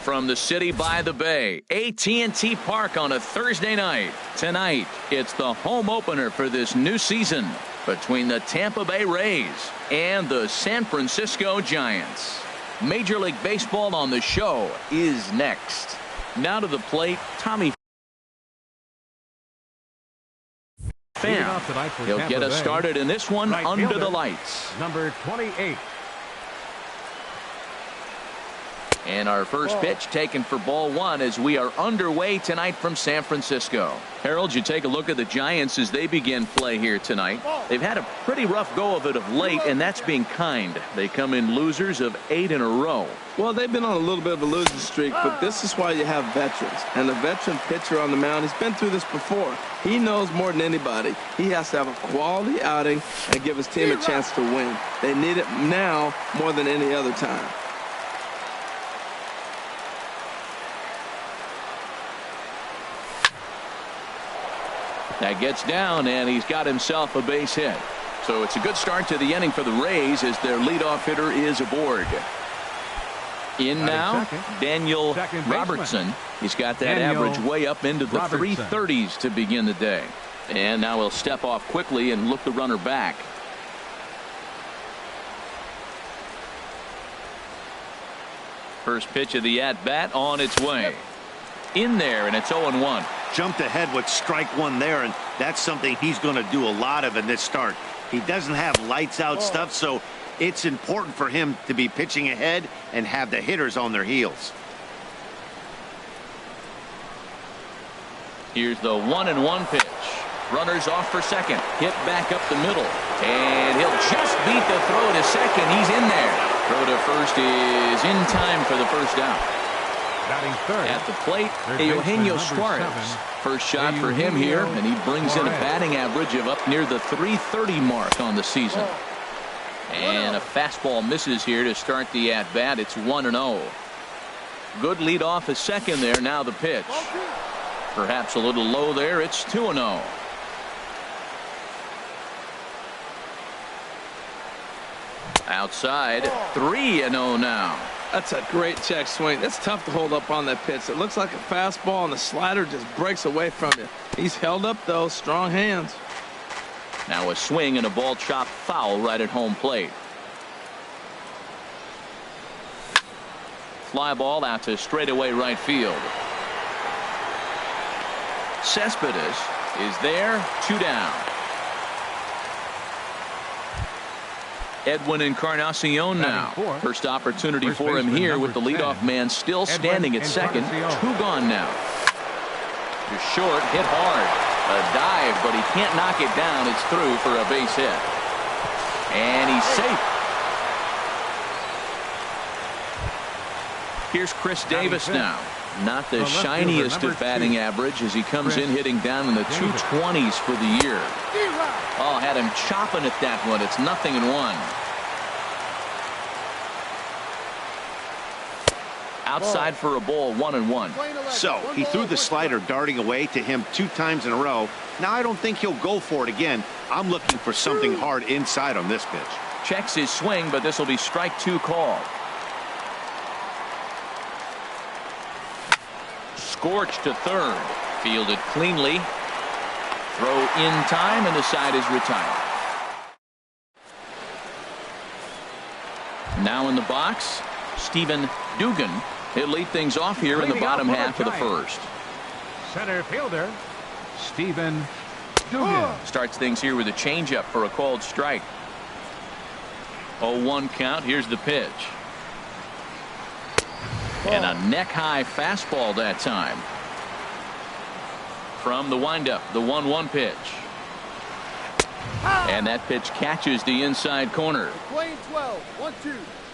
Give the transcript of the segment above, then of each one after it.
from the city by the bay, AT&T Park on a Thursday night. Tonight, it's the home opener for this new season between the Tampa Bay Rays and the San Francisco Giants. Major League Baseball on the show is next. Now to the plate, Tommy Pham. He'll get us started in this one under the lights. Number 28. And our first pitch taken for ball one as we are underway tonight from San Francisco. Harold, you take a look at the Giants as they begin play here tonight. They've had a pretty rough go of it of late, and that's being kind. They come in losers of 8 in a row. Well, they've been on a little bit of a losing streak, but this is why you have veterans. And a veteran pitcher on the mound, he's been through this before. He knows more than anybody. He has to have a quality outing and give his team a chance to win. They need it now more than any other time. That gets down, and he's got himself a base hit. So it's a good start to the inning for the Rays as their leadoff hitter is aboard. In now, Daniel Robertson. He's got that average way up into the 330s to begin the day. And now he'll step off quickly and look the runner back. First pitch of the at-bat on its way. In there, and it's 0-1. Jumped ahead with strike one there, and that's something he's going to do a lot of in this start. He doesn't have lights out stuff, so it's important for him to be pitching ahead and have the hitters on their heels. Here's the 1-1 pitch. Runners off for second. Hit back up the middle, and he'll just beat the throw to second. He's in there. Throw to first is in time for the first out. At the plate, Eugenio Suarez. First shot for him here, and he brings in a batting average of up near the 330 mark on the season. And a fastball misses here to start the at-bat. It's 1-0. Good lead off a second there. Now the pitch. Perhaps a little low there. It's 2-0. Outside, 3-0 now. That's a great check swing. That's tough to hold up on that pitch. It looks like a fastball, and the slider just breaks away from you. He's held up, though. Strong hands. Now a swing and a ball chopped foul right at home plate. Fly ball out to straightaway right field. Cespedes is there, 2 down. Edwin Encarnacion now. First opportunity for him here with the leadoff man still standing at second. 2 gone now. Just short, hit hard. A dive, but he can't knock it down. It's through for a base hit. And he's safe. Here's Chris Davis now. Not the shiniest of batting average as he comes in hitting down in the 220s for the year. Oh, had him chopping at that one. It's 0-1. Outside for a ball, 1-1. So he threw the slider darting away to him 2 times in a row. Now I don't think he'll go for it again. I'm looking for something hard inside on this pitch. Checks his swing, but this will be strike 2 called. Scorched to third. Fielded cleanly. Throw in time, and the side is retired. Now in the box, Stephen Dugan. He'll lead things off here in the bottom half of the first. Center fielder, Stephen Dugan. Starts things here with a changeup for a called strike. 0-1 count. Here's the pitch. And a neck-high fastball that time. From the windup, the 1-1 pitch. And that pitch catches the inside corner.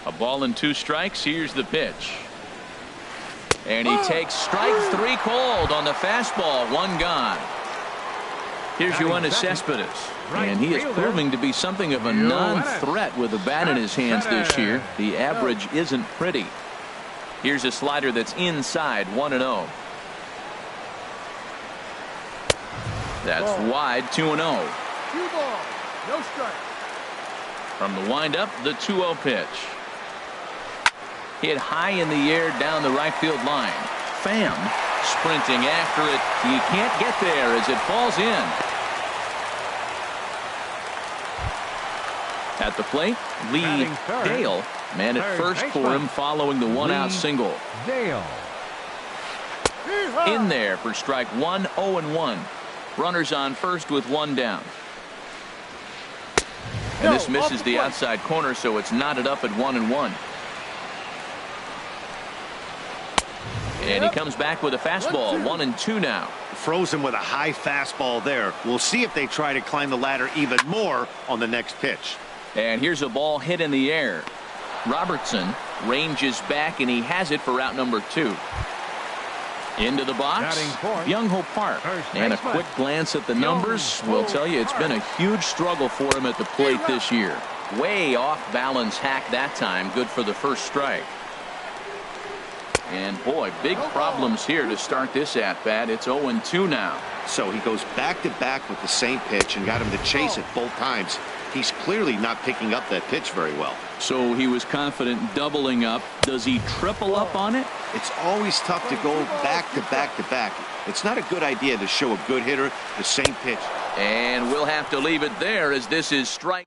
A ball and 2 strikes. Here's the pitch. And he takes strike 3 called on the fastball. 1 gone. Here's Yoenis Cespedes. And he is proving to be something of a non-threat with a bat in his hands this year. The average isn't pretty. Here's a slider that's inside, 1-0. That's wide, 2-0. 2 balls, no strike. From the windup, the 2-0 pitch. Hit high in the air down the right field line. Pham sprinting after it. He can't get there as it falls in. At the plate, Lee Dale. Man at first for him following the one-out single. Dale. In there for strike one, 0-1. Runners on first with one down. And this misses the outside corner, so it's knotted up at 1-1. And he comes back with a fastball, 1-2 now. Frozen with a high fastball there. We'll see if they try to climb the ladder even more on the next pitch. And here's a ball hit in the air. Robertson ranges back, and he has it for out number 2. Into the box, Byung-Ho Park. And a quick glance at the numbers will tell you it's been a huge struggle for him at the plate this year. Way off balance hack that time. Good for the first strike. And boy, big problems here to start this at-bat. It's 0-2 now. So he goes back-to-back with the same pitch and got him to chase it both times. He's clearly not picking up that pitch very well. So he was confident doubling up. Does he triple up on it? It's always tough to go back-to-back-to-back. It's not a good idea to show a good hitter the same pitch. And we'll have to leave it there as this is strike.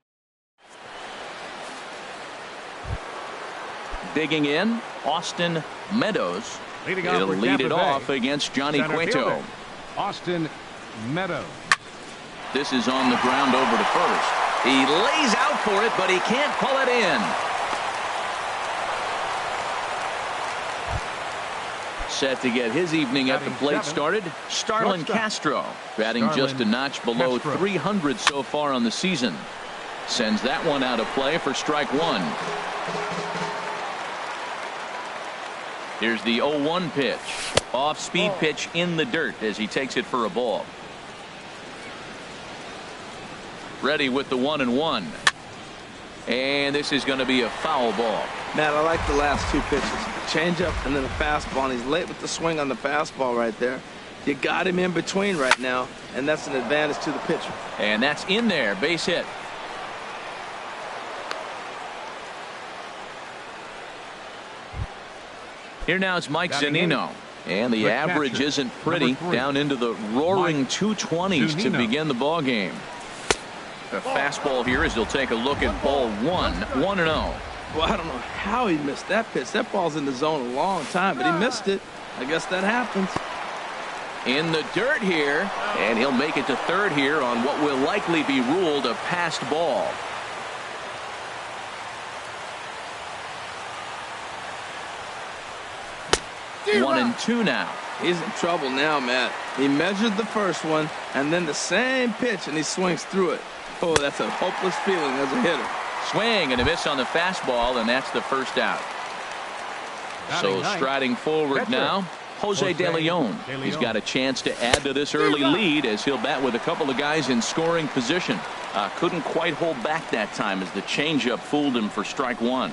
Digging in, Austin Meadows. He'll lead it off against Johnny Cueto. Austin Meadows. This is on the ground over to first. He lays out for it, but he can't pull it in. Set to get his evening at the plate started, Starlin Castro, batting just a notch below 300 so far on the season. Sends that one out of play for strike one. Here's the 0-1 pitch. Off-speed pitch in the dirt as he takes it for a ball. Ready with the 1-1. And this is going to be a foul ball. Matt, I like the last two pitches. Changeup and then a fastball, and he's late with the swing on the fastball right there. You got him in between right now, and that's an advantage to the pitcher. And that's in there, base hit. Here now is Mike Zunino. And the average isn't pretty, down into the roaring 220s to begin the ball game. A fastball here as he'll take a look at ball one, 1-0. Well, I don't know how he missed that pitch. That ball's in the zone a long time, but he missed it. I guess that happens. In the dirt here, and he'll make it to third here on what will likely be ruled a passed ball. One and two now. He's in trouble now, Matt. He measured the first one, and then the same pitch, and he swings through it. Oh, that's a hopeless feeling as a hitter. Swing and a miss on the fastball, and that's the first out. So striding forward now, Jose De Leon. He's got a chance to add to this early lead as he'll bat with a couple of guys in scoring position. Couldn't quite hold back that time as the changeup fooled him for strike one.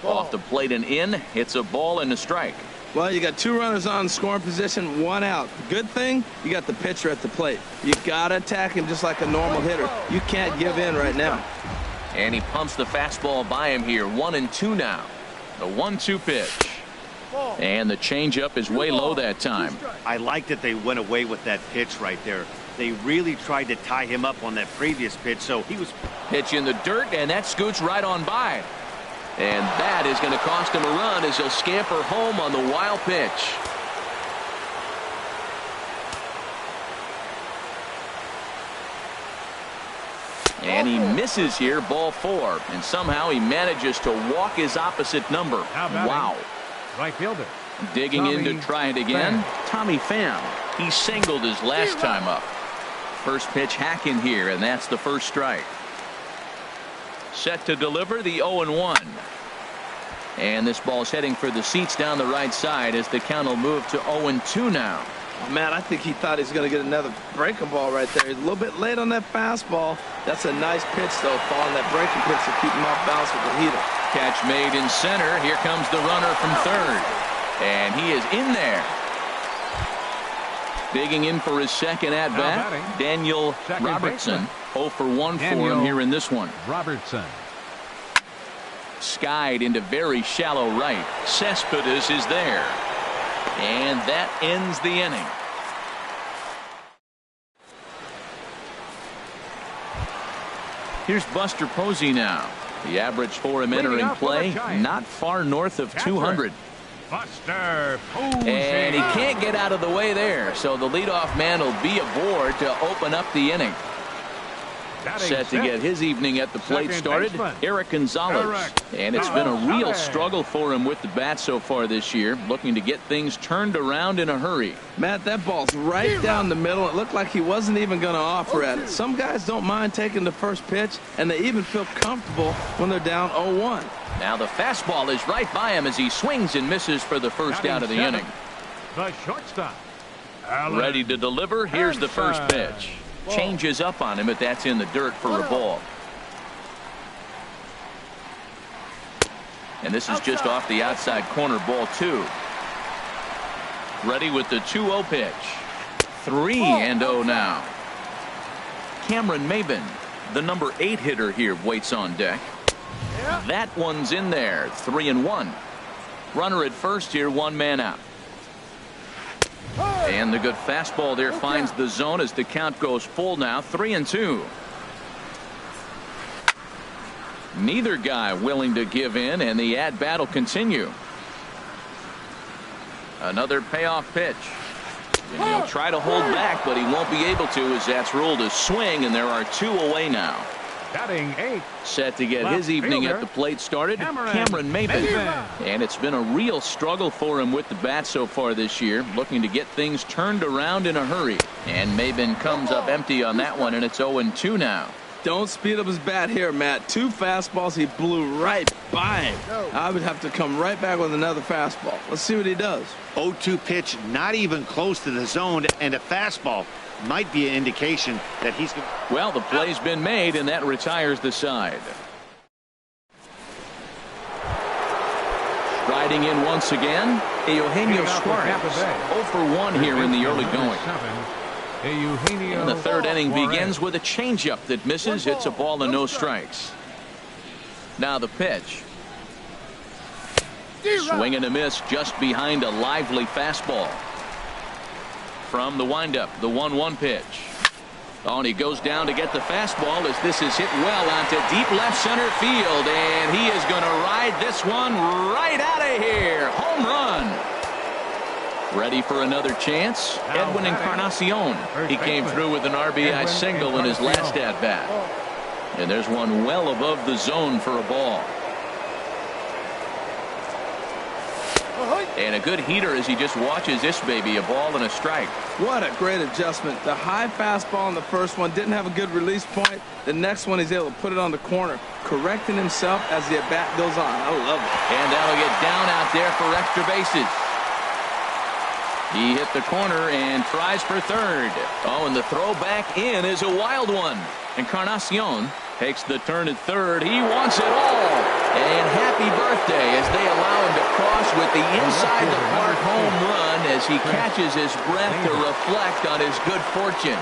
Off the plate and in, it's a ball and a strike. Well, you got two runners on scoring position, one out. Good thing, you got the pitcher at the plate. You got to attack him just like a normal hitter. You can't give in right now. And he pumps the fastball by him here. 1-2 now. The 1-2 pitch. And the changeup is way low that time. I like that they went away with that pitch right there. They really tried to tie him up on that previous pitch, so he was... Pitch in the dirt, and that scoots right on by. And that is going to cost him a run as he'll scamper home on the wild pitch. And he misses here, ball four. And somehow he manages to walk his opposite number. Wow. Right fielder. Digging in to try it again. Tommy Pham. He singled his last time up. First pitch hack in here, and that's the first strike. Set to deliver the 0-1. And this ball's heading for the seats down the right side as the count will move to 0-2 now. Oh, man, I think he thought he was going to get another breaking ball right there. He's a little bit late on that fastball. That's a nice pitch, though, following that breaking pitch to keep him off balance with the heater. Catch made in center. Here comes the runner from third. And he is in there. Digging in for his second at-bat, Daniel Robertson. 0 for 1 for him here in this one. Robertson. skied into very shallow right. Cespedes is there. And that ends the inning. Here's Buster Posey now. The average for him entering play, not far north of 200. Buster Posey. And he can't get out of the way there, so the leadoff man will be aboard to open up the inning. Set to get his evening at the plate started, Eric Gonzalez. And it's been a real struggle for him with the bat so far this year, looking to get things turned around in a hurry. Matt, that ball's right down the middle. It looked like he wasn't even going to offer at it. Some guys don't mind taking the first pitch, and they even feel comfortable when they're down 0-1. Now the fastball is right by him as he swings and misses for the first out of the inning. The shortstop. Ready to deliver. Here's the first pitch. Changes up on him, but that's in the dirt for a ball. And this is just off the outside corner, ball 2. Ready with the 2-0 pitch. 3-0 now. Cameron Maben, the number 8 hitter here, waits on deck. That one's in there. 3-1. Runner at first here, 1 man out. And the good fastball there finds the zone as the count goes full now. 3-2. Neither guy willing to give in, and the at-bat will continue. Another payoff pitch. And he'll try to hold back, but he won't be able to, as that's ruled a swing, and there are 2 away now. Batting 8. Set to get his evening at the plate started, Cameron Maben. And it's been a real struggle for him with the bat so far this year, looking to get things turned around in a hurry. And Maben comes up empty on that one, and it's 0-2 now. Don't speed up his bat here, Matt. 2 fastballs, he blew right by him. I would have to come right back with another fastball. Let's see what he does. 0-2 pitch, not even close to the zone, and a fastball might be an indication that he's going to... Well, the play's been made, and that retires the side. Striding in once again, Eugenio Suarez. 0 for 1 here in the early going. And the third inning begins with a changeup that misses. It's a ball and no strikes. Now the pitch. Swing and a miss just behind a lively fastball. From the windup, the 1-1 pitch. Oh, and he goes down to get the fastball as this is hit well onto deep left center field. And he is going to ride this one right out of here. Home run. Ready for another chance? Edwin Encarnacion. He came through with an RBI single in his last at-bat. And there's one well above the zone for a ball. And a good heater as he just watches this baby, a ball and a strike. What a great adjustment. The high fastball in the first one didn't have a good release point. The next one he's able to put it on the corner, correcting himself as the at-bat goes on. I love it. And that'll get down out there for extra bases. He hit the corner and tries for third. Oh, and the throw back in is a wild one. Encarnacion takes the turn at third. He wants it all. And happy birthday as they allow him to cross with the inside the park home run as he catches his breath to reflect on his good fortune.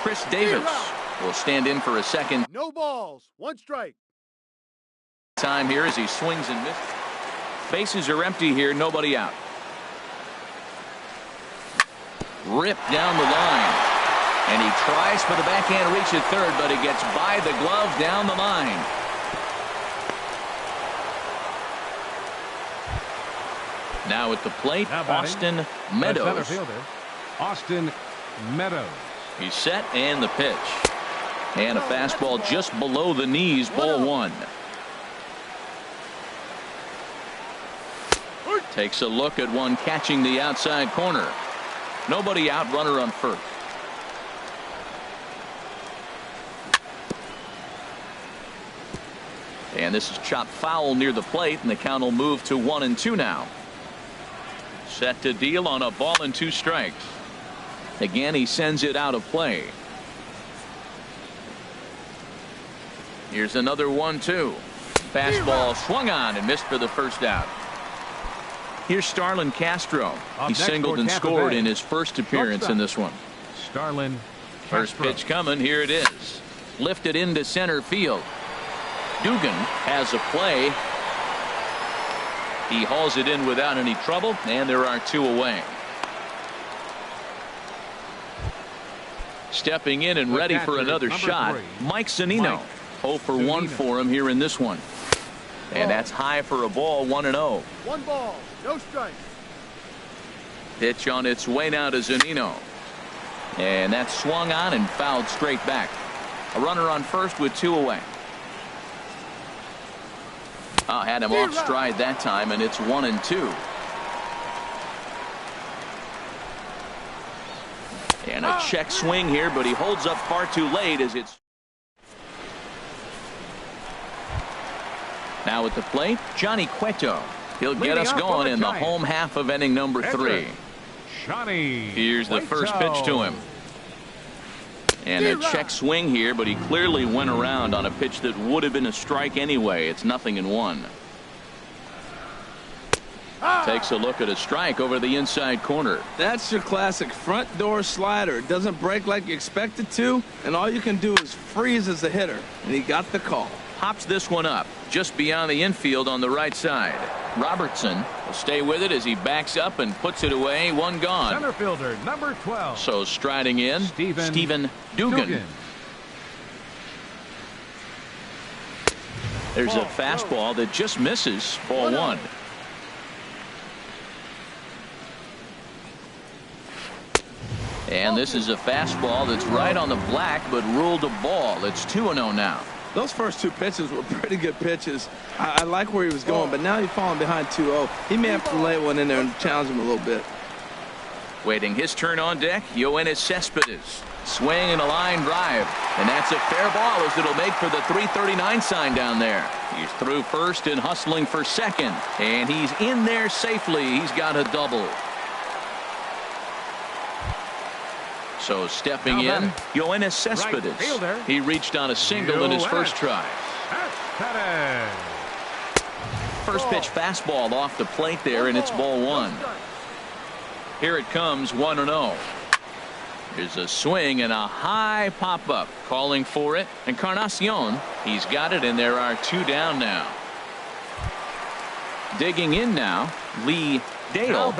Chris Davis will stand in for a second. No balls. 1 strike. Time here as he swings and misses. Bases are empty here. Nobody out. Ripped down the line. And he tries for the backhand reach at third, but he gets by the glove down the line. Now at the plate, Austin Meadows. Austin Meadows. He's set and the pitch. And a fastball just below the knees, ball 1. Takes a look at one catching the outside corner. Nobody out, runner on first. And this is chopped foul near the plate, and the count will move to 1-2 now. Set to deal on a ball and 2 strikes. Again, he sends it out of play. Here's another 1-2. Fastball swung on and missed for the first out. Here's Starlin Castro. He singled and scored in his first appearance in this one. Starlin First pitch coming. Here it is. Lifted into center field. Dugan has a play. He hauls it in without any trouble, and there are 2 away. Stepping in and ready for another shot, Mike Zunino. 0 for 1 for him here in this one. And that's high for a ball, 1-0. 1 ball, no strikes. Pitch on its way now to Zunino. And that's swung on and fouled straight back. A runner on first with 2 away. Had him off stride that time, and it's 1-2. And a check swing here, but he holds up far too late as it's. Now at the plate, Johnny Cueto. He'll get us going in the home half of inning number 3. Here's the first pitch to him. And a check swing here, but he clearly went around on a pitch that would have been a strike anyway. It's 0-1. Takes a look at a strike over the inside corner. That's your classic front door slider. It doesn't break like you expect it to, and all you can do is freeze as a hitter. And he got the call. Pops this one up just beyond the infield on the right side. Robertson will stay with it as he backs up and puts it away. 1 gone. Center fielder number 12. So striding in, Stephen Dugan. There's a fastball that just misses. Ball 1. And this is a fastball that's right on the black, but ruled a ball. It's 2-0 now. Those first 2 pitches were pretty good pitches. I like where he was going, but now he's falling behind 2-0. He may have to lay one in there and challenge him a little bit. Waiting his turn on deck, Yoenis Cespedes. Swing and a line drive. And that's a fair ball as it'll make for the 339 sign down there. He's through first and hustling for second. And he's in there safely. He's got a double. So stepping in, Yoenis Cespedes. He reached on a single in his first try. First pitch fastball off the plate there, and it's ball 1. Here it comes, 1-0. There's a swing and a high pop-up. Calling for it. Encarnacion, he's got it, and there are 2 down now. Digging in now, Lee Dale.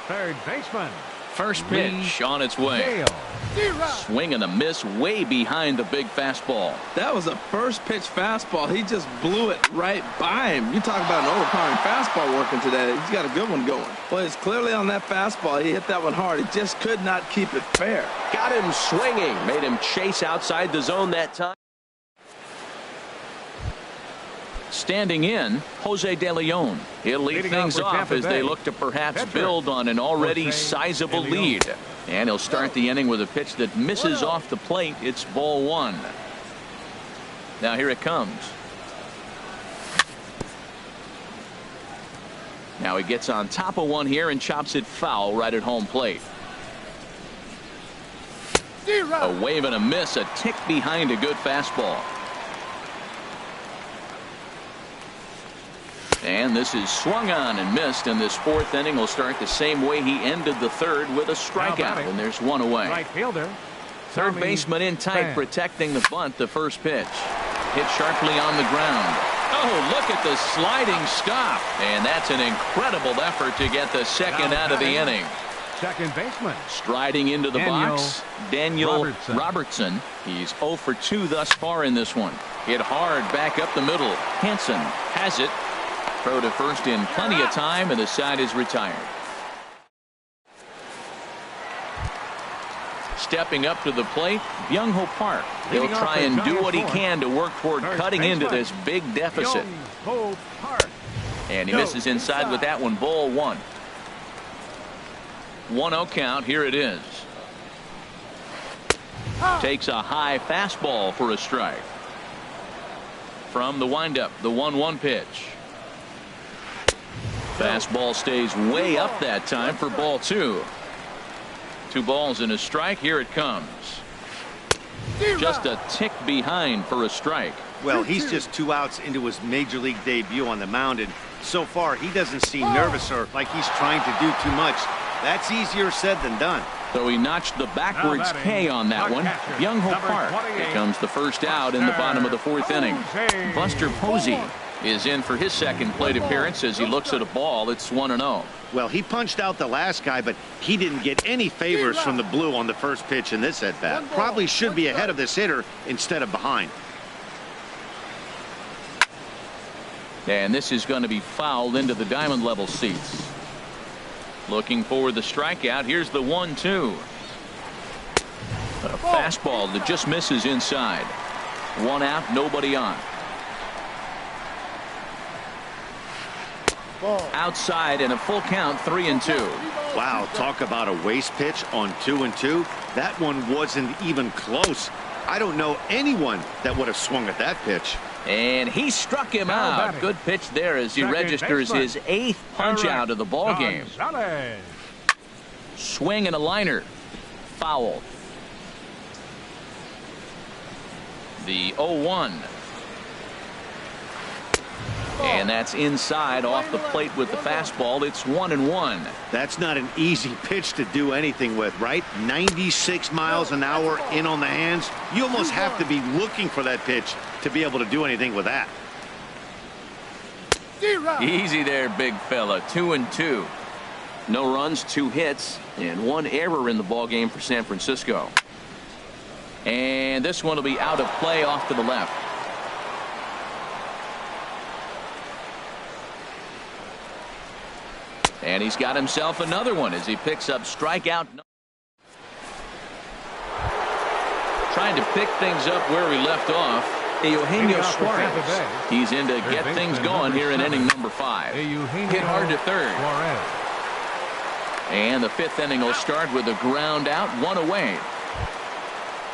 Third baseman. First pitch on its way. Swing and a miss way behind the big fastball. That was a first pitch fastball. He just blew it right by him. You talk about an overpowering fastball working today. He's got a good one going. Well, it's clearly on that fastball. He hit that one hard. He just could not keep it fair. Got him swinging. Made him chase outside the zone that time. Standing in, Jose De Leon. He'll lead things off as they look to perhaps build on an already sizable lead. And he'll start the inning with a pitch that misses off the plate. It's ball 1. Now here it comes. Now he gets on top of one here and chops it foul right at home plate. A wave and a miss, a tick behind a good fastball. And this is swung on and missed, and this 4th inning will start the same way he ended the 3rd with a strikeout, and there's 1 away. Right fielder. Third baseman in tight, protecting the bunt. The first pitch hit sharply on the ground. Oh, look at the sliding stop, and that's an incredible effort to get the second out of the inning. Second baseman. Striding into the box, Daniel Robertson. He's 0 for 2 thus far in this one. Hit hard back up the middle. Hansen has it. Throw to first in plenty of time, and the side is retired. Stepping up to the plate, Byung-Ho Park. He'll try and do what he can to work toward cutting into this big deficit. And he misses inside with that one. Ball 1. 1-0 count. Here it is. Takes a high fastball for a strike. From the windup, the 1-1 pitch. Fastball stays way up that time for ball 2. 2 balls and a strike. Here it comes. Just a tick behind for a strike. Well, he's just 2 outs into his major league debut on the mound, and so far he doesn't seem nervous or like he's trying to do too much. That's easier said than done. So he notched the backwards K on that one. Byung-ho Park becomes the first out in the bottom of the fourth inning. Buster Posey is in for his second plate appearance as he looks at a ball. It's 1-0. Well, he punched out the last guy, but he didn't get any favors from the blue on the first pitch in this at-bat. Probably should be ahead of this hitter instead of behind. And this is going to be fouled into the diamond level seats. Looking for the strikeout. Here's the 1-2. A fastball that just misses inside. One out, nobody on. Outside and a full count, 3-2. Wow, talk about a waste pitch on 2-2. That one wasn't even close. I don't know anyone that would have swung at that pitch. And he struck him out. Good pitch there as he registers his 8th punch out of the ball game. Swing and a liner. Foul. The 0-1. And that's inside off the plate with the fastball. It's 1-1. That's not an easy pitch to do anything with, right? 96 miles an hour in on the hands. You almost have to be looking for that pitch to be able to do anything with that. Easy there, big fella. 2-2. No runs, 2 hits, and 1 error in the ball game for San Francisco. And this one will be out of play off to the left. And he's got himself another one as he picks up strikeout. Trying to pick things up where we left off. Eugenio Suarez. He's in to get things going here in inning number 5. Hit hard to third. And the 5th inning will start with a ground out, 1 away.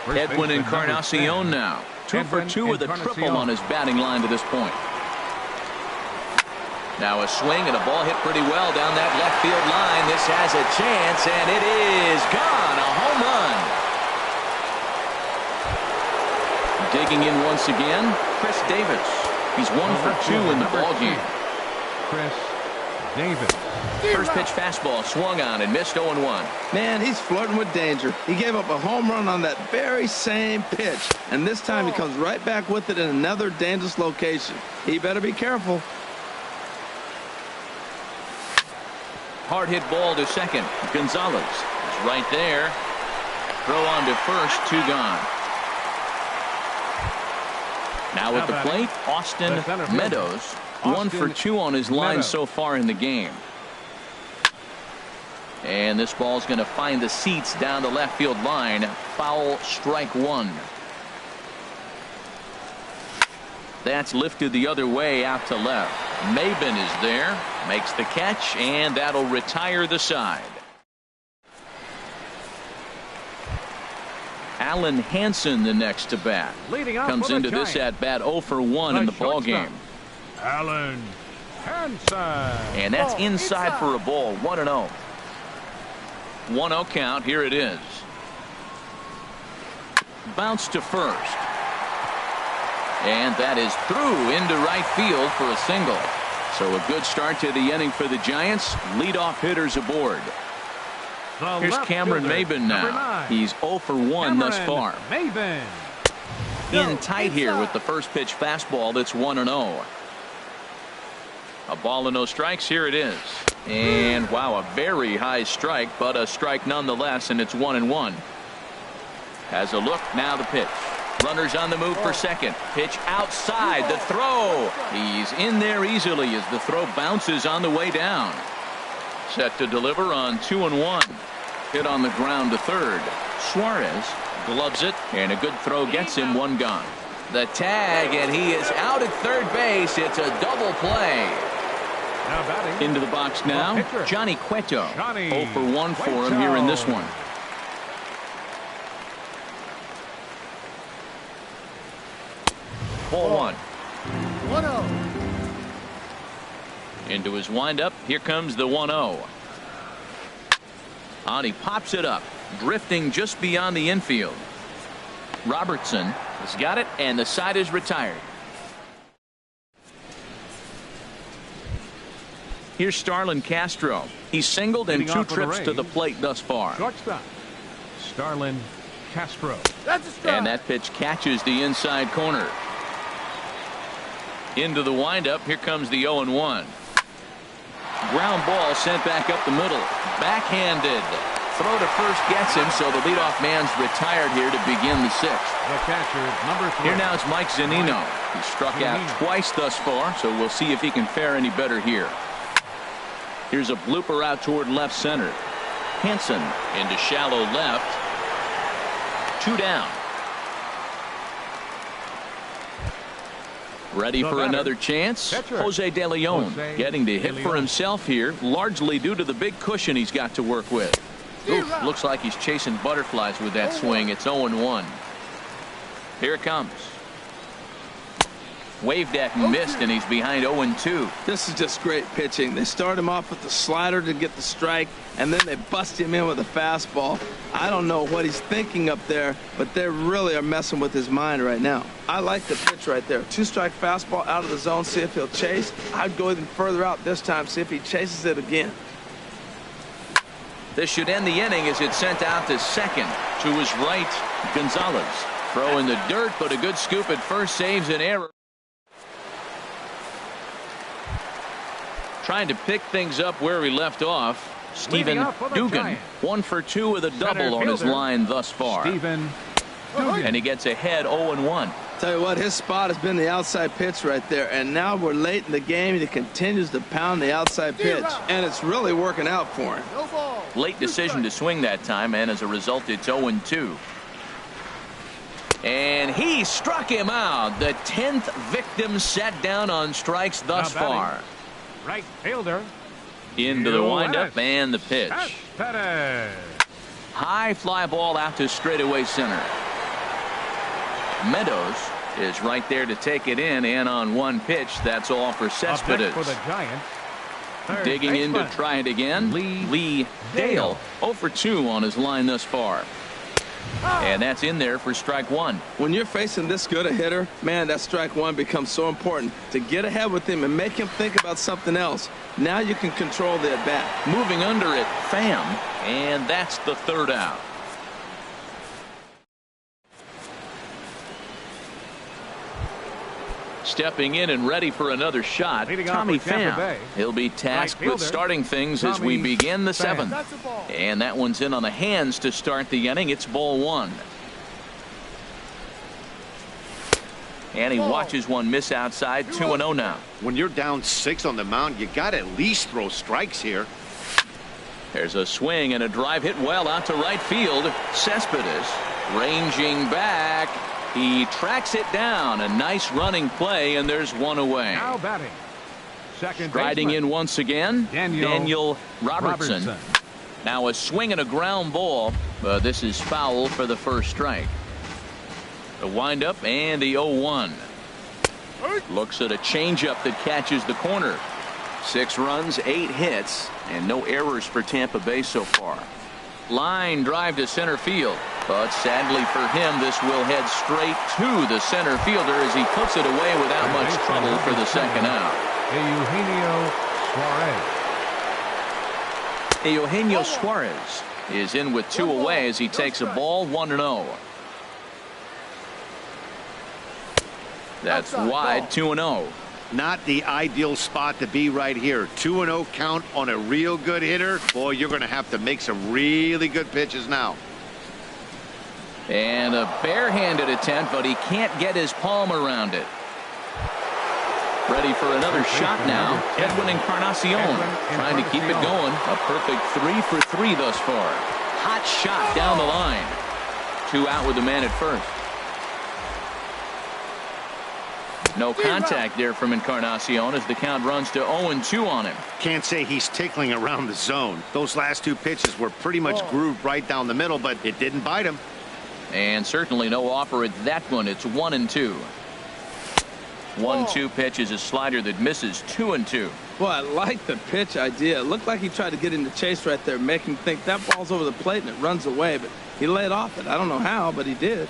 Edwin Encarnacion now. 2 for 2 with a triple on his batting line to this point. Now a swing and a ball hit pretty well down that left field line. This has a chance, and it is gone. A home run. Digging in once again, Chris Davis. He's 1 for 2 in the ball game. Chris Davis. First pitch fastball swung on and missed 0-1. Man, he's flirting with danger. He gave up a home run on that very same pitch, and this time he comes right back with it in another dangerous location. He better be careful. Hard hit ball to second. Gonzalez is right there. Throw on to first, 2 gone. Now at the plate, Austin Meadows. 1 for 2 on his line so far in the game. And this ball's going to find the seats down the left field line. Foul, strike 1. That's lifted the other way out to left. Maben is there, makes the catch, and that'll retire the side. Alan Hansen the next to bat. Comes into this at bat 0 for 1 in the ball game. Alan Hansen. And that's inside for a ball. 1-0. 1-0 count. Here it is. Bounce to first. And that is through into right field for a single. So a good start to the inning for the Giants. Leadoff hitters aboard. Here's Cameron Maben now. He's 0 for 1 thus far. Maben. In tight here with the first pitch fastball. That's 1-0. A ball and no strikes. Here it is. And wow, a very high strike, but a strike nonetheless, and it's 1-1. Has a look. Now the pitch. Runners on the move for second. Pitch outside. The throw. He's in there easily as the throw bounces on the way down. Set to deliver on 2-1. Hit on the ground to third. Suarez gloves it, and a good throw gets him 1 gone. The tag, and he is out at third base. It's a double play. Into the box now, Johnny Cueto. 0 for 1 for him here in this one. Ball 1. 1-0. Into his windup. Here comes the 1-0. On, he pops it up, drifting just beyond the infield. Robertson has got it, and the side is retired. Here's Starlin Castro. He's singled in 2 trips to the plate thus far. Starlin Castro. And that pitch catches the inside corner. Into the windup. Here comes the 0-1. Ground ball sent back up the middle. Backhanded. Throw to first gets him, so the leadoff man's retired here to begin the sixth. The catcher, number 3. Here now is Mike Zunino. He struck out twice thus far, so we'll see if he can fare any better here. Here's a blooper out toward left center. Hansen into shallow left. 2 down. Ready for another chance. Jose De Leon getting to hit for himself here, largely due to the big cushion he's got to work with. Oof, looks like he's chasing butterflies with that swing. It's 0-1. Here it comes. Waved at and missed, and he's behind 0-2. This is just great pitching. They start him off with the slider to get the strike, and then they bust him in with a fastball. I don't know what he's thinking up there, but they really are messing with his mind right now. I like the pitch right there. 2-strike fastball out of the zone, see if he'll chase. I'd go even further out this time, see if he chases it again. This should end the inning as it's sent out to second. To his right, Gonzalez. Throw in the dirt, but a good scoop at first saves an error. Trying to pick things up where he left off. Stephen Dugan, 1 for 2 with a double on his line thus far. And he gets ahead 0-1. Tell you what, his spot has been the outside pitch right there, and now we're late in the game and he continues to pound the outside pitch, and it's really working out for him. Late decision to swing that time, and as a result it's 0-2. And he struck him out. The 10th victim set down on strikes thus far. Right fielder. Into the windup and the pitch. High fly ball out to straightaway center. Meadows is right there to take it in, and on one pitch, that's all for Cespedes. For the Giants. Digging in to try it again. Lee Dale 0 for 2 on his line thus far. And that's in there for strike 1. When you're facing this good a hitter, man, that strike 1 becomes so important to get ahead with him and make him think about something else. Now you can control the at bat. Moving under it, Pham, and that's the 3rd out. Stepping in and ready for another shot, Tommy Pham. He'll be tasked with starting things as we begin the 7th. And that one's in on the hands to start the inning. It's ball 1. And he watches one miss outside. 2-0 now. When you're down 6 on the mound, you got to at least throw strikes here. There's a swing and a drive hit well out to right field. Cespedes ranging back. He tracks it down. A nice running play, and there's one away. Now batting. Striding in once again, Daniel Robertson. Now a swing and a ground ball. This is foul for the first strike. The windup and the 0-1. Looks at a changeup that catches the corner. 6 runs, 8 hits, and no errors for Tampa Bay so far. Line drive to center field, but sadly for him, this will head straight to the center fielder as he puts it away without much trouble for the 2nd out. Eugenio Suarez is in with 2 away as he takes a ball. 1-0. That's wide. 2-0. Not the ideal spot to be right here. 2-0 count on a real good hitter. Boy, you're going to have to make some really good pitches now. And a barehanded attempt, but he can't get his palm around it. Ready for another shot now. Edwin Encarnacion trying to keep it going. A perfect 3 for 3 thus far. Hot shot down the line. 2 out with the man at first. No contact there from Encarnacion as the count runs to 0-2 on him. Can't say he's tickling around the zone. Those last 2 pitches were pretty much grooved right down the middle, but it didn't bite him. And certainly no offer at that one. It's 1-2. 1-2 pitch is a slider that misses. 2-2. Well, I like the pitch idea. It looked like he tried to get in the chase right there, make him think that ball's over the plate and it runs away, but he laid off it. I don't know how, but he did.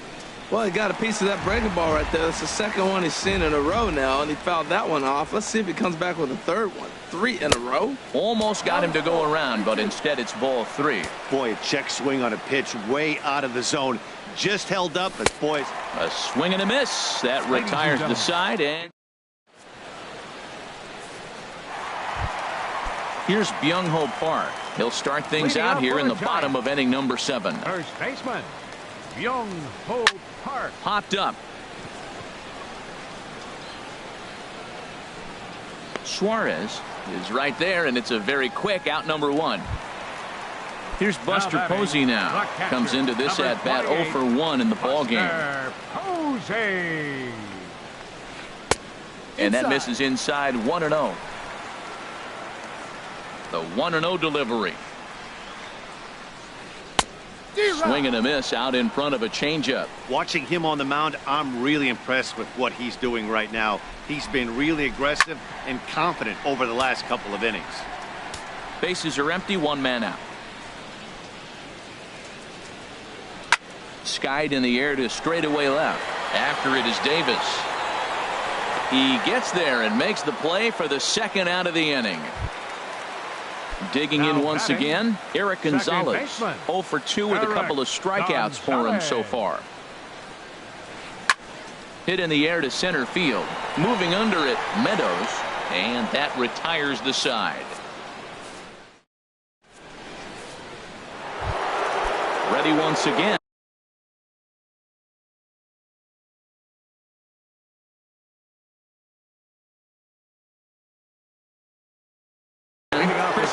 Well, he got a piece of that breaking ball right there. That's the second one he's seen in a row now, and he fouled that one off. Let's see if he comes back with a third one. 3 in a row. Almost got him to go around, but instead it's ball 3. Boy, a check swing on a pitch way out of the zone. Just held up, but boys. A swing and a miss. That retires the side. And here's Byung-ho Park. He'll start things out here in the bottom of inning number 7. First baseman, Byung-ho Park. Popped up. Suarez is right there, and it's a very quick out number 1. Here's Buster Posey now. Comes into this at bat 0 for 1 in the ball game. Posey. And that misses inside 1-0. The 1-0 delivery. Swing and a miss out in front of a changeup. Watching him on the mound, I'm really impressed with what he's doing right now. He's been really aggressive and confident over the last couple of innings. Bases are empty, 1 man out. Skied in the air to straightaway left. After it is Davis. He gets there and makes the play for the 2nd out of the inning. Digging in once again, Eric Gonzalez. 0 for 2 with a couple of strikeouts for him so far. Hit in the air to center field. Moving under it, Meadows. And that retires the side. Ready once again.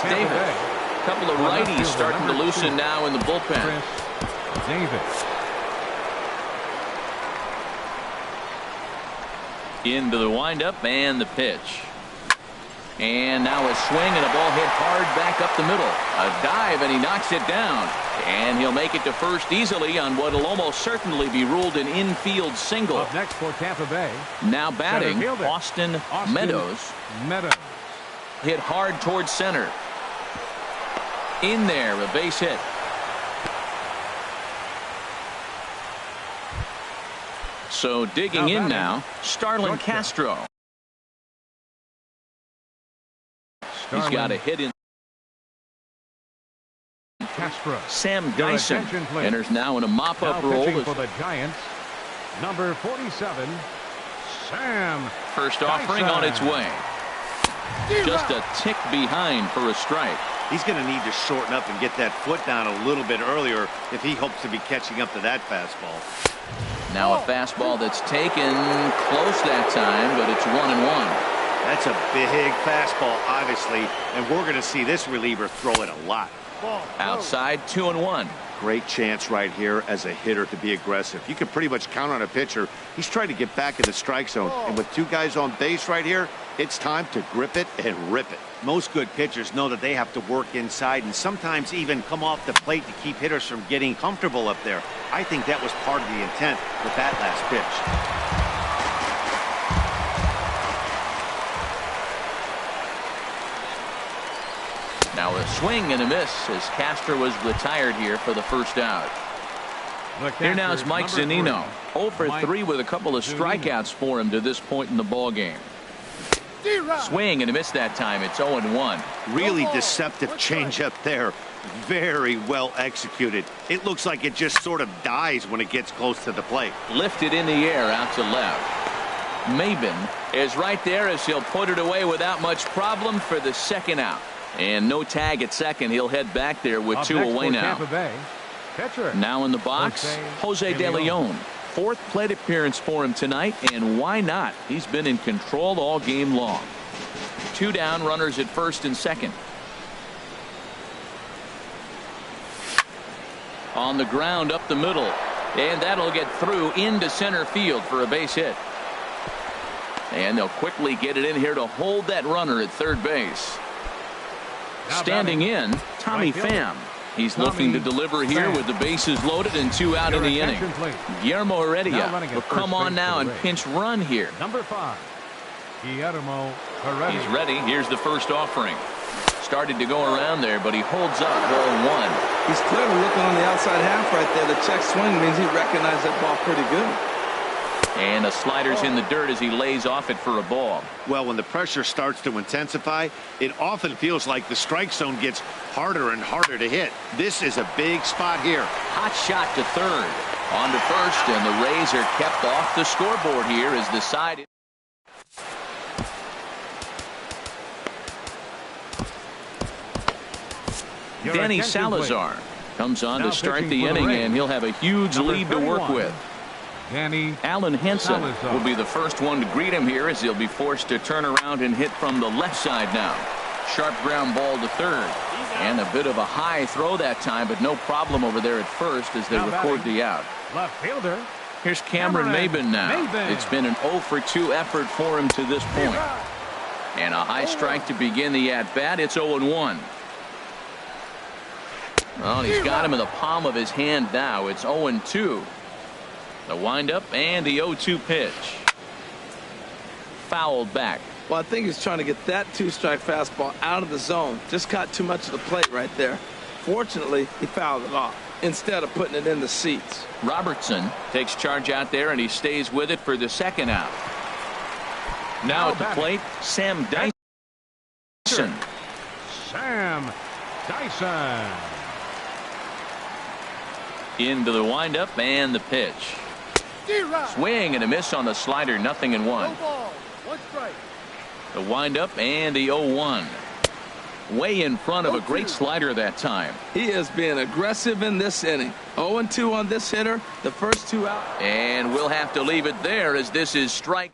Davis. A couple of righties starting to loosen now in the bullpen. Davis. Into the windup and the pitch. And now a swing and a ball hit hard back up the middle. A dive and he knocks it down. And he'll make it to first easily on what will almost certainly be ruled an infield single. Up next for Tampa Bay. Now batting, Austin Meadows. Hit hard towards center. In there, a base hit. So digging in now, Starlin Castro. He's got a hit in. Castro. Sam Dyson enters now in a mop-up role. For the Giants, number 47, Sam. First offering on its way. Just a tick behind for a strike. He's going to need to shorten up and get that foot down a little bit earlier if he hopes to be catching up to that fastball. Now a fastball that's taken close that time, but it's 1-1. That's a big fastball, obviously, and we're going to see this reliever throw it a lot. Outside, 2-1. Great chance right here as a hitter to be aggressive. You can pretty much count on a pitcher. He's trying to get back in the strike zone, and with 2 guys on base right here, it's time to grip it and rip it. Most good pitchers know that they have to work inside and sometimes even come off the plate to keep hitters from getting comfortable up there. I think that was part of the intent with that last pitch. Now a swing and a miss as Castro was retired here for the first out. Here now is Mike Zunino. 0 for 3 with a couple of strikeouts for him to this point in the ball game. Swing and a miss that time. It's 0-1. Really deceptive changeup there. Very well executed. It looks like it just sort of dies when it gets close to the plate. Lifted in the air out to left. Maben is right there as he'll put it away without much problem for the 2nd out. And no tag at second. He'll head back there with 2 away now. Now in the box, Jose De Leon. 4th plate appearance for him tonight, and why not? He's been in control all game long. 2 down, runners at first and second. On the ground up the middle, and that'll get through into center field for a base hit. And they'll quickly get it in here to hold that runner at third base. Standing in, Tommy Pham. He's looking to deliver here with the bases loaded and 2 out in the inning. Guillermo Heredia will come on now and pinch run here. Number 5, Guillermo Heredia. He's ready. Here's the first offering. started to go around there, but he holds up ball one. He's clearly looking on the outside half right there. The check swing means he recognized that ball pretty good. And a slider's in the dirt as he lays off it for a ball. Well, when the pressure starts to intensify, it often feels like the strike zone gets harder and harder to hit. This is a big spot here. Hot shot to third. On to first, and the Rays are kept off the scoreboard here as the side. Danny Salazar comes on to start the inning, and he'll have a huge lead to work with. Alan Henson will be the first one to greet him here as he'll be forced to turn around and hit from the left side now. Sharp ground ball to third. And a bit of a high throw that time, but no problem over there at first as they record the out. Left fielder. Here's Cameron Maybin now. It's been an 0 for 2 effort for him to this point. And a high strike to begin the at-bat. It's 0-1. Well, he's got him in the palm of his hand now. It's 0-2. The windup and the 0-2 pitch. Fouled back. Well, I think he's trying to get that two-strike fastball out of the zone. Just caught too much of the plate right there. Fortunately, he fouled it off instead of putting it in the seats. Robertson takes charge out there, and he stays with it for the second out. Now at the plate, Sam Dyson. Sam Dyson. Into the windup and the pitch. Swing and a miss on the slider, 0-1. The windup and the 0-1. Way in front of a great slider that time. He is being aggressive in this inning. 0-2 on this hitter, the first two out. And we'll have to leave it there as this is strike.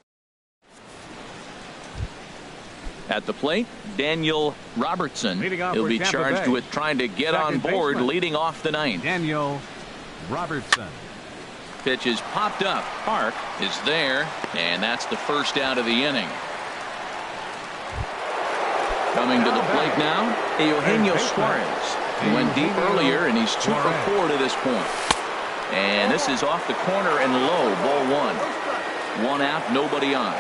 At the plate, Daniel Robertson. He'll be charged with trying to get on board, leading off the ninth. Daniel Robertson. Pitch is popped up. Park is there, and that's the first out of the inning. Coming to the plate now, Eugenio Suarez. He went deep earlier, and he's 2 for 4 to this point. And this is off the corner and low, ball one. One out, nobody on.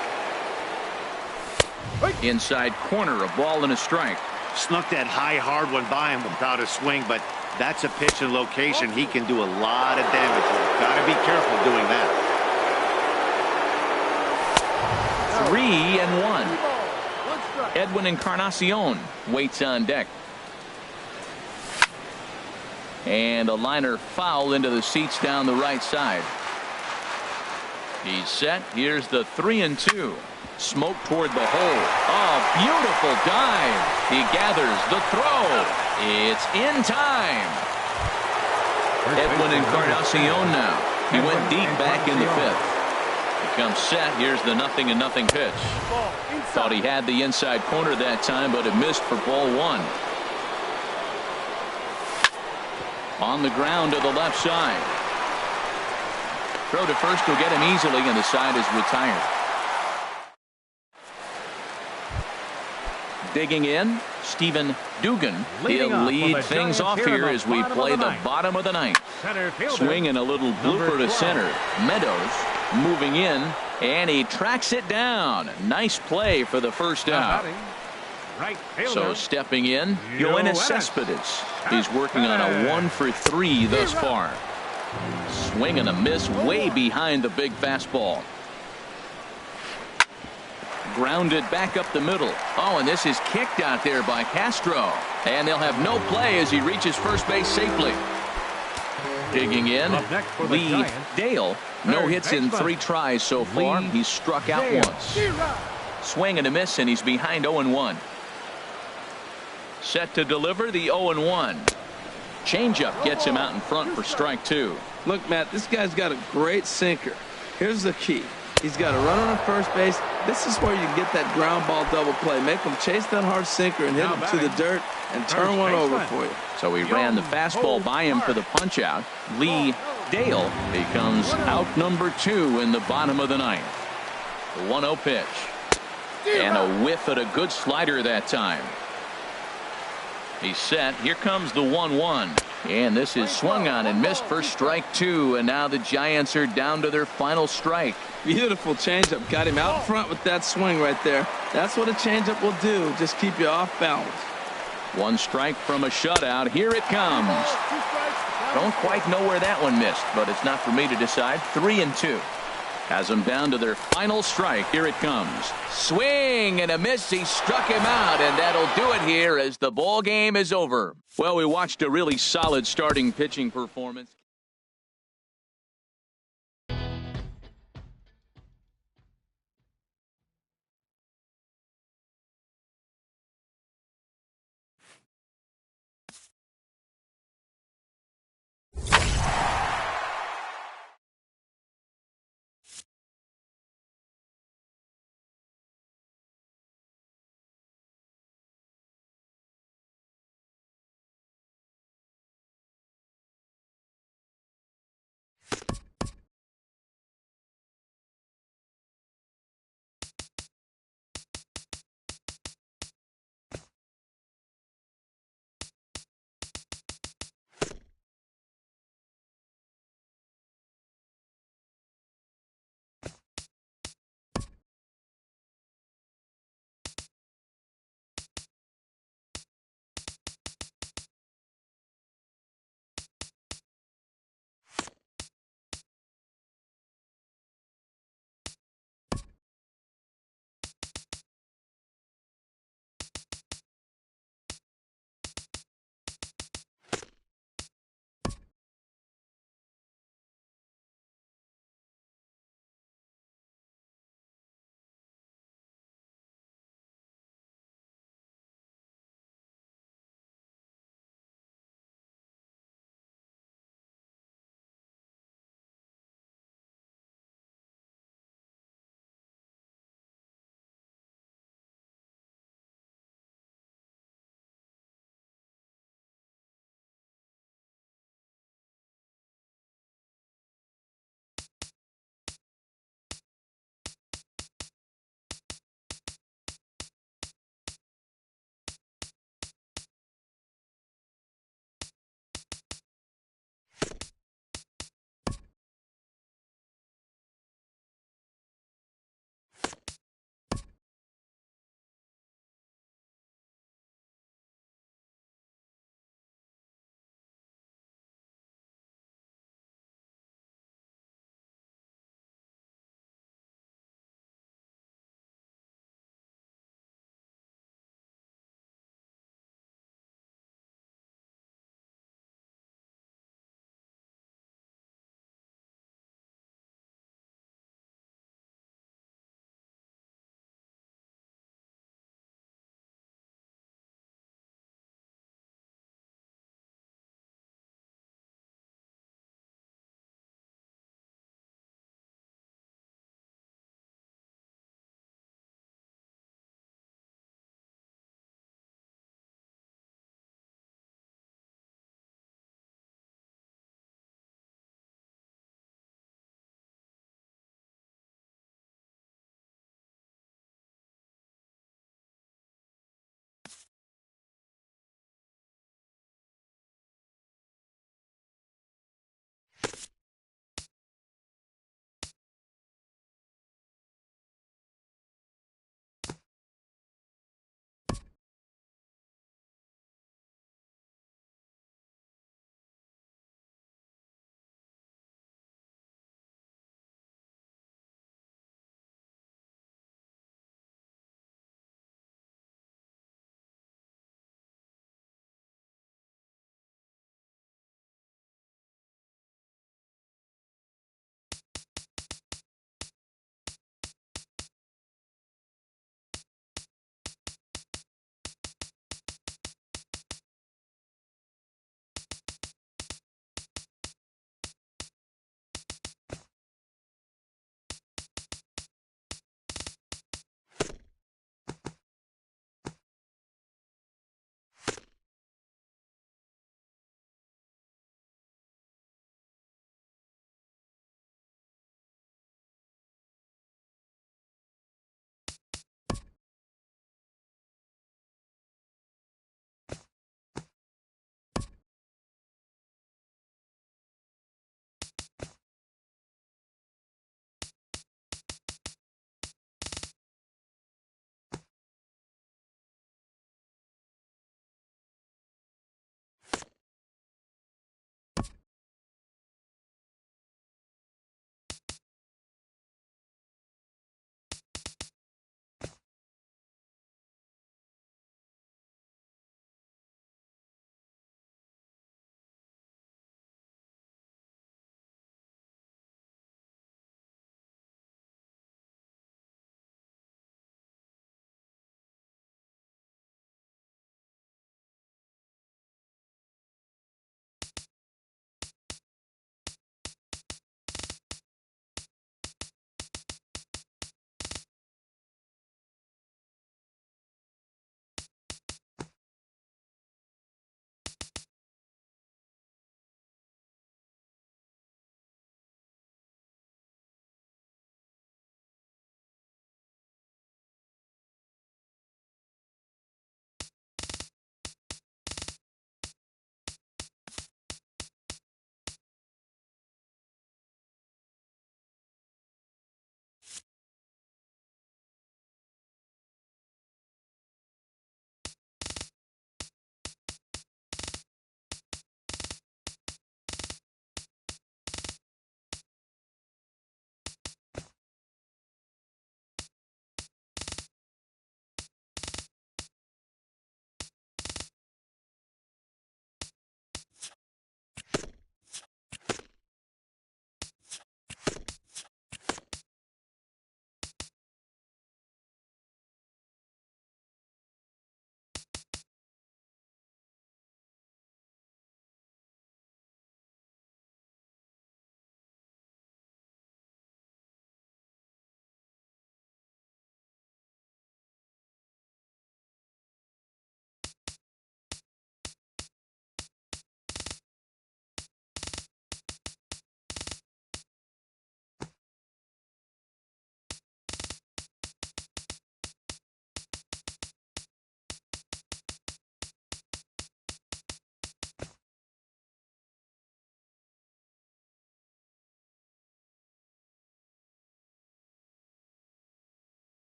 Inside corner, a ball and a strike. Snuck that high, hard one by him without a swing, but that's a pitch and location he can do a lot of damage with. Got to be careful doing that. 3-1. Edwin Encarnacion waits on deck. And a liner foul into the seats down the right side. He's set. Here's the 3-2. Smoke toward the hole. Oh, beautiful dive. He gathers the throw. It's in time. Edwin Encarnacion now. He went deep back in the fifth. He comes set. Here's the 0-0 pitch. Thought he had the inside corner that time, but it missed for ball one. On the ground to the left side. Throw to first will get him easily, and the side is retired. Digging in, Stephen Dugan. He'll lead things off here as we play the bottom of the ninth. Swinging a little blooper to center. Meadows moving in, and he tracks it down. Nice play for the first out. So stepping in, Yoenis Cespedes. He's working on a 1 for 3 thus far. Swing and a miss way behind the big fastball. Grounded back up the middle. Oh, and this is kicked out there by Castro. And they'll have no play as he reaches first base safely. Digging in, Lee Dale. No hits in 3 tries so far. He's struck out once. Swing and a miss, and he's behind 0-1. Set to deliver the 0-1. Changeup gets him out in front for strike 2. Look, Matt, this guy's got a great sinker. Here's the key. He's got a runner on first base. This is where you get that ground ball double play. Make him chase that hard sinker and hit him to the dirt and turn one over for you. So he ran the fastball by him for the punch out. Lee Dale becomes out number 2 in the bottom of the ninth. The 1-0 pitch. And a whiff at a good slider that time. He's set. Here comes the 1-1. And this is swung on and missed for strike 2. And now the Giants are down to their final strike. Beautiful changeup. Got him out front with that swing right there. That's what a changeup will do. Just keep you off balance. One strike from a shutout. Here it comes. Don't quite know where that one missed, but it's not for me to decide. 3-2. Has them down to their final strike. Here it comes. Swing and a miss. He struck him out, and that'll do it here as the ball game is over. Well, we watched a really solid starting pitching performance.